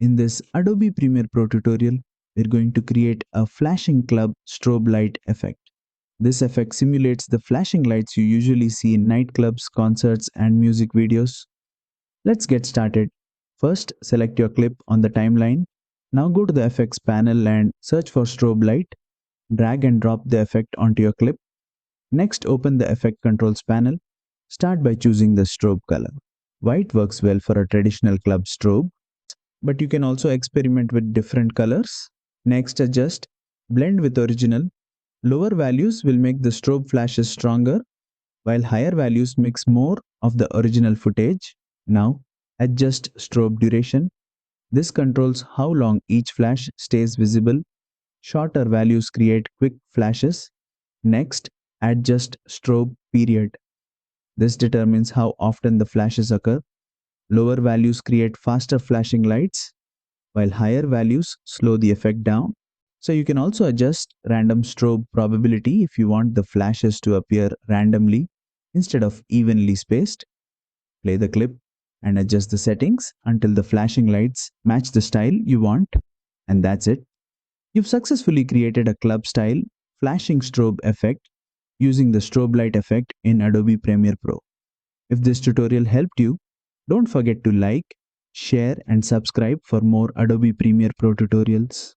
In this Adobe Premiere Pro tutorial, we're going to create a flashing club strobe light effect. This effect simulates the flashing lights you usually see in nightclubs, concerts, and music videos. Let's get started. First, select your clip on the timeline. Now go to the effects panel and search for strobe light. Drag and drop the effect onto your clip. Next, open the effect controls panel. Start by choosing the strobe color. White works well for a traditional club strobe, but you can also experiment with different colors. Next, adjust blend with original. Lower values will make the strobe flashes stronger, while higher values mix more of the original footage. Now, adjust strobe duration. This controls how long each flash stays visible. Shorter values create quick flashes. Next, adjust strobe period. This determines how often the flashes occur. Lower values create faster flashing lights, while higher values slow the effect down. So you can also adjust random strobe probability if you want the flashes to appear randomly instead of evenly spaced. Play the clip and adjust the settings until the flashing lights match the style you want. And that's it. You've successfully created a club style flashing strobe effect using the strobe light effect in Adobe Premiere Pro. If this tutorial helped you, don't forget to like, share, and subscribe for more Adobe Premiere Pro tutorials.